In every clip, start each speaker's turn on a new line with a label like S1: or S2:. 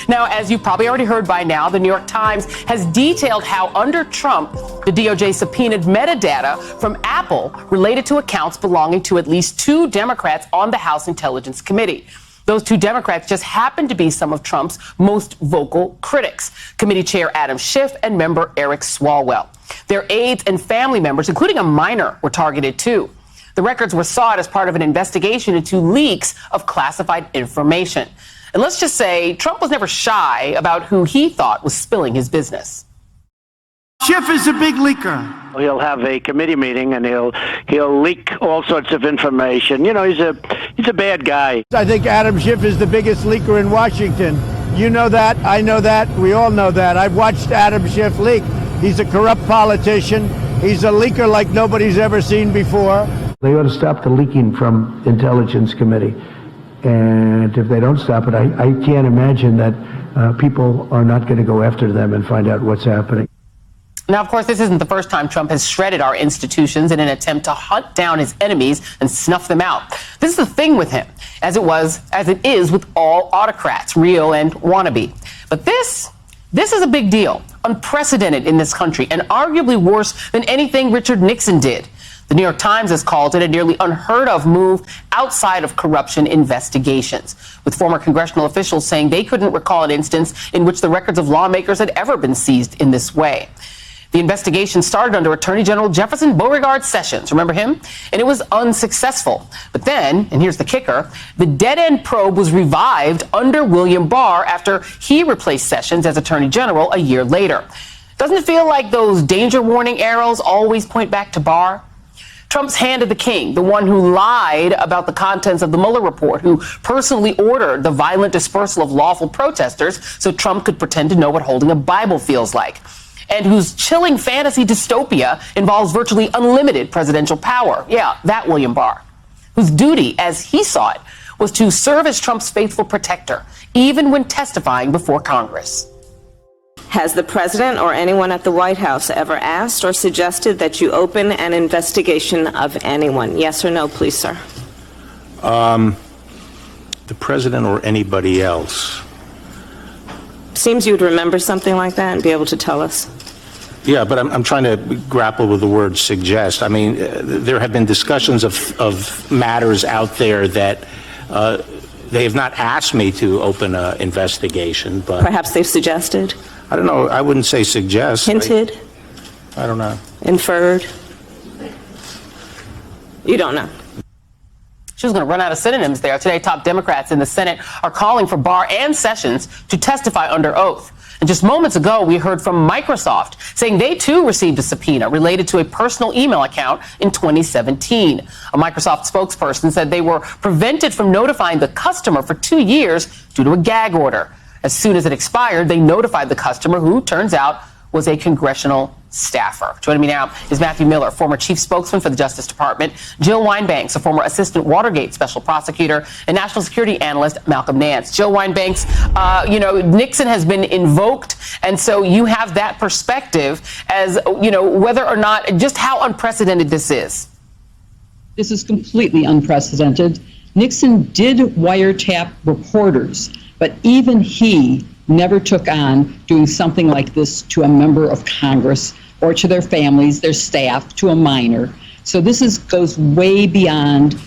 S1: Now, as you've probably already heard by now, the New York Times has detailed how under Trump, the DOJ subpoenaed metadata from Apple related to accounts belonging to at least 2 Democrats on the House Intelligence Committee. Those 2 Democrats just happen to be some of Trump's most vocal critics, Committee Chair Adam Schiff and member Eric Swalwell. Their aides and family members, including a minor, were targeted too. The records were sought as part of an investigation into leaks of classified information. And let's just say Trump was never shy about who he thought was spilling his business.
S2: Schiff is a big leaker.
S3: He'll have a committee meeting and he'll leak all sorts of information. You know, he's a bad guy.
S4: I think Adam Schiff is the biggest leaker in Washington. You know that, I know that, we all know that. I've watched Adam Schiff leak. He's a corrupt politician. He's a leaker like nobody's ever seen before.
S5: They ought to stop the leaking from Intelligence Committee. And if they don't stop it, I can't imagine that people are not going to go after them and find out what's happening.
S1: Now, of course, this isn't the first time Trump has shredded our institutions in an attempt to hunt down his enemies and snuff them out. This is the thing with him, as it is with all autocrats, real and wannabe. But this is a big deal, unprecedented in this country, and arguably worse than anything Richard Nixon did. The New York Times has called it a nearly unheard of move outside of corruption investigations, with former congressional officials saying they couldn't recall an instance in which the records of lawmakers had ever been seized in this way. The investigation started under Attorney General Jefferson Beauregard Sessions, remember him? And it was unsuccessful. But then, and here's the kicker, the dead-end probe was revived under William Barr after he replaced Sessions as Attorney General a year later. Doesn't it feel like those danger warning arrows always point back to Barr? Trump's hand of the king, the one who lied about the contents of the Mueller report, who personally ordered the violent dispersal of lawful protesters so Trump could pretend to know what holding a Bible feels like, and whose chilling fantasy dystopia involves virtually unlimited presidential power. Yeah, that William Barr, whose duty, as he saw it, was to serve as Trump's faithful protector, even when testifying before Congress.
S6: Has the president or anyone at the White House ever asked or suggested that you open an investigation of anyone? Yes or no, please, sir?
S7: The president or anybody else?
S6: Seems you would remember something like that and be able to tell us.
S7: Yeah, but I'm trying to grapple with the word suggest. I mean, there have been discussions of matters out there that they have not asked me to open an investigation, but
S6: perhaps they've suggested.
S7: I don't know. I wouldn't say suggest.
S6: Hinted?
S7: I don't know.
S6: Inferred? You don't know.
S1: She was going to run out of synonyms there. Today, top Democrats in the Senate are calling for Barr and Sessions to testify under oath. And just moments ago, we heard from Microsoft saying they too received a subpoena related to a personal email account in 2017. A Microsoft spokesperson said they were prevented from notifying the customer for 2 years due to a gag order. As soon as it expired, they notified the customer, who turns out was a congressional staffer. Joining me now is Matthew Miller, former chief spokesman for the Justice Department, Jill Wine-Banks, a former assistant Watergate special prosecutor, and national security analyst Malcolm Nance. Jill Wine-Banks, Nixon has been invoked, and so you have that perspective as, whether or not, just how unprecedented this is.
S8: This is completely unprecedented. Nixon did wiretap reporters, but even he never took on doing something like this to a member of Congress or to their families, their staff, to a minor. So this goes way beyond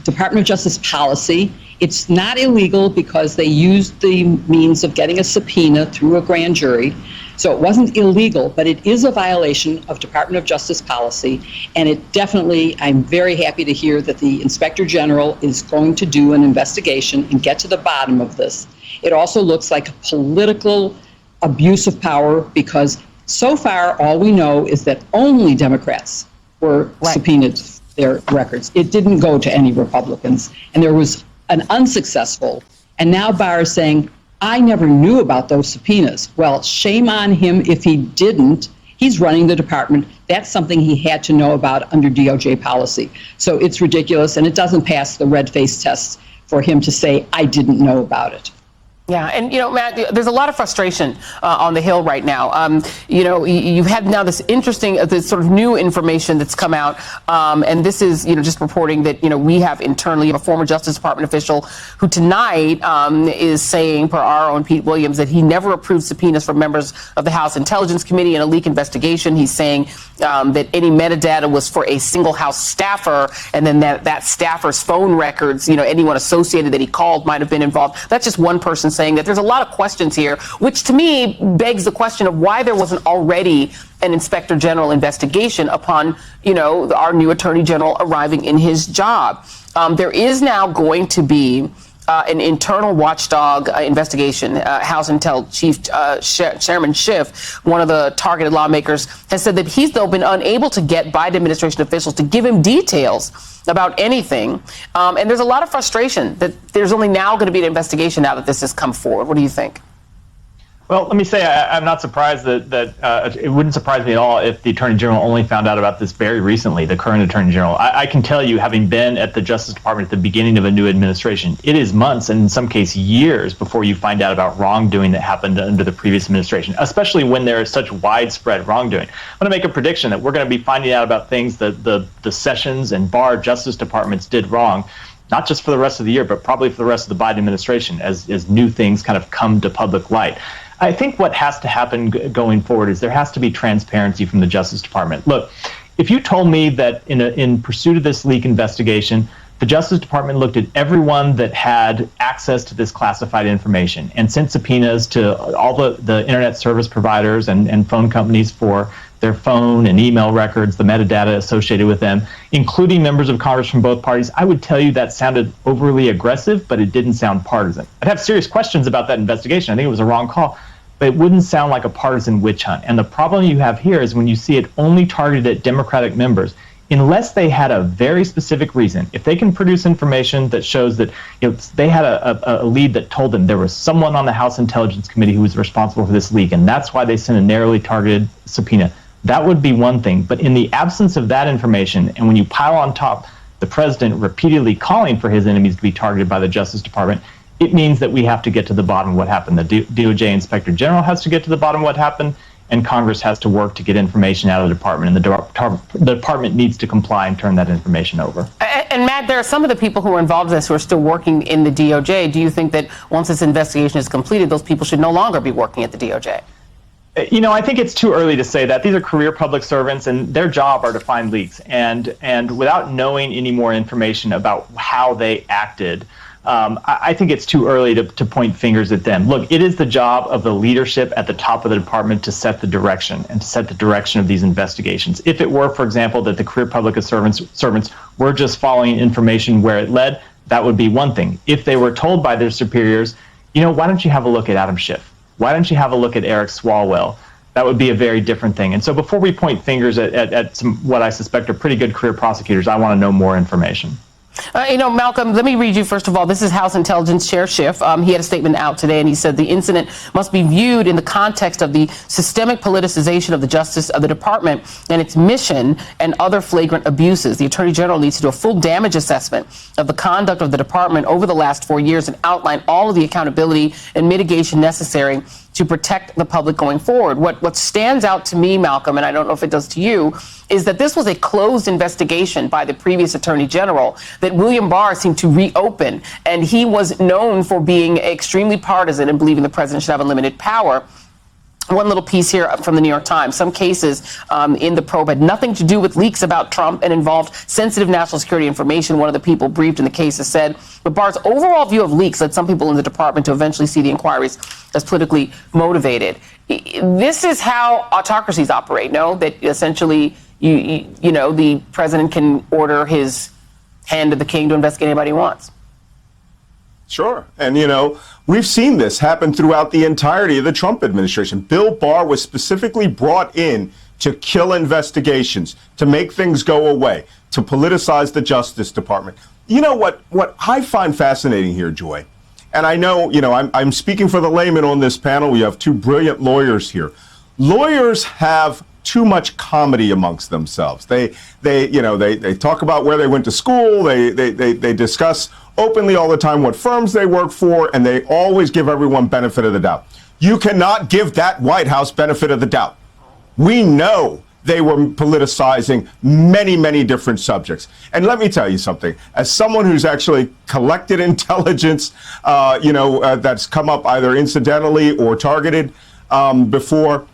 S8: Department of Justice policy. It's not illegal because they used the means of getting a subpoena through a grand jury. So it wasn't illegal, but it is a violation of Department of Justice policy. And it definitely, I'm very happy to hear that the Inspector General is going to do an investigation and get to the bottom of this. It also looks like a political abuse of power because so far all we know is that only Democrats were subpoenaed their records. It didn't go to any Republicans. And there was an unsuccessful. And now Barr is saying, I never knew about those subpoenas. Well, shame on him if he didn't. He's running the department. That's something he had to know about under DOJ policy. So it's ridiculous, and it doesn't pass the red face test for him to say, I didn't know about it.
S1: Yeah, and Matt, there's a lot of frustration on the Hill right now. You've had now this interesting, this sort of new information that's come out, and this is, just reporting that, we have internally a former Justice Department official who tonight is saying, per our own Pete Williams, that he never approved subpoenas for members of the House Intelligence Committee in a leak investigation. He's saying that any metadata was for a single House staffer, and then that staffer's phone records, anyone associated that he called might have been involved. That's just one person saying that. There's a lot of questions here, which to me begs the question of why there wasn't already an Inspector General investigation upon, our new Attorney General arriving in his job. There is now going to be an internal watchdog investigation. House Intel Chief Chairman Schiff, one of the targeted lawmakers, has said that he's, though, been unable to get Biden administration officials to give him details about anything. And there's a lot of frustration that there's only now going to be an investigation now that this has come forward. What do you think?
S9: Well, let me say I'm not surprised that it wouldn't surprise me at all if the Attorney General only found out about this very recently, the current Attorney General. I can tell you, having been at the Justice Department at the beginning of a new administration, it is months and in some cases years before you find out about wrongdoing that happened under the previous administration, especially when there is such widespread wrongdoing. I'm going to make a prediction that we're going to be finding out about things that the Sessions and Barr Justice Departments did wrong, not just for the rest of the year, but probably for the rest of the Biden administration as new things kind of come to public light. I think what has to happen going forward is there has to be transparency from the Justice Department. Look, if you told me that in pursuit of this leak investigation, the Justice Department looked at everyone that had access to this classified information and sent subpoenas to all the internet service providers and phone companies for their phone and email records, the metadata associated with them, including members of Congress from both parties, I would tell you that sounded overly aggressive, but it didn't sound partisan. I'd have serious questions about that investigation. I think it was a wrong call, but it wouldn't sound like a partisan witch hunt. And the problem you have here is when you see it only targeted at Democratic members, unless they had a very specific reason, if they can produce information that shows that they had a lead that told them there was someone on the House Intelligence Committee who was responsible for this leak, and that's why they sent a narrowly targeted subpoena, that would be one thing. But in the absence of that information, and when you pile on top the president repeatedly calling for his enemies to be targeted by the Justice Department, it means that we have to get to the bottom of what happened. The DOJ Inspector General has to get to the bottom of what happened, and Congress has to work to get information out of the department, and the department needs to comply and turn that information over.
S1: And Matt, there are some of the people who are involved in this who are still working in the DOJ. Do you think that once this investigation is completed, those people should no longer be working at the DOJ?
S9: I think it's too early to say that. These are career public servants, and their job are to find leaks. And without knowing any more information about how they acted, I think it's too early to point fingers at them. Look, it is the job of the leadership at the top of the department to set the direction and to set the direction of these investigations. If it were, for example, that the career public servants were just following information where it led, that would be one thing. If they were told by their superiors, why don't you have a look at Adam Schiff? Why don't you have a look at Eric Swalwell? That would be a very different thing. And so before we point fingers at some what I suspect are pretty good career prosecutors, I want to know more information.
S1: Malcolm, let me read you, first of all, this is House Intelligence Chair Schiff. He had a statement out today, and he said the incident must be viewed in the context of the systemic politicization of the Justice of the Department and its mission and other flagrant abuses. The Attorney General needs to do a full damage assessment of the conduct of the department over the last 4 years and outline all of the accountability and mitigation necessary to protect the public going forward. What stands out to me, Malcolm, and I don't know if it does to you, is that this was a closed investigation by the previous Attorney General that William Barr seemed to reopen. And he was known for being extremely partisan and believing the president should have unlimited power. One little piece here from the New York Times. Some cases in the probe had nothing to do with leaks about Trump and involved sensitive national security information. One of the people briefed in the case has said, but Barr's overall view of leaks led some people in the department to eventually see the inquiries as politically motivated. This is how autocracies operate, no? That essentially, the president can order his hand to the king to investigate anybody he wants.
S10: Sure. And, we've seen this happen throughout the entirety of the Trump administration. Bill Barr was specifically brought in to kill investigations, to make things go away, to politicize the Justice Department. You know what I find fascinating here, Joy, and I know, I'm speaking for the layman on this panel. We have two brilliant lawyers here. Lawyers have too much comedy amongst themselves. They talk about where they went to school. They discuss openly all the time what firms they work for, and they always give everyone benefit of the doubt. You cannot give that White House benefit of the doubt. We know they were politicizing many, many different subjects. And let me tell you something. As someone who's actually collected intelligence, that's come up either incidentally or targeted before,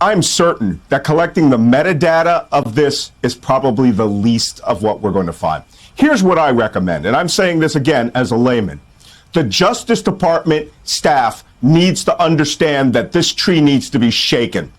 S10: I'm certain that collecting the metadata of this is probably the least of what we're going to find. Here's what I recommend, and I'm saying this again as a layman. The Justice Department staff needs to understand that this tree needs to be shaken.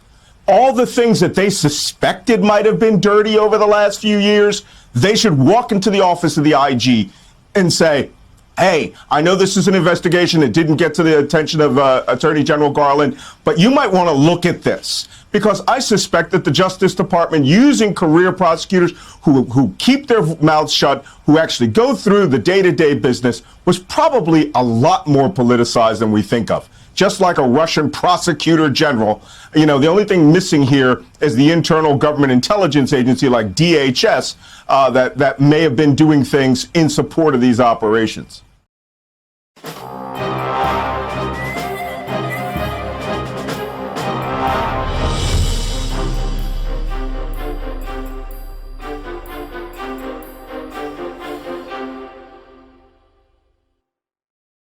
S10: All the things that they suspected might have been dirty over the last few years, they should walk into the office of the IG and say, hey, I know this is an investigation. It didn't get to the attention of Attorney General Garland, but you might want to look at this. Because I suspect that the Justice Department, using career prosecutors who keep their mouths shut, who actually go through the day-to-day business, was probably a lot more politicized than we think of. Just like a Russian prosecutor general, the only thing missing here is the internal government intelligence agency like DHS that may have been doing things in support of these operations.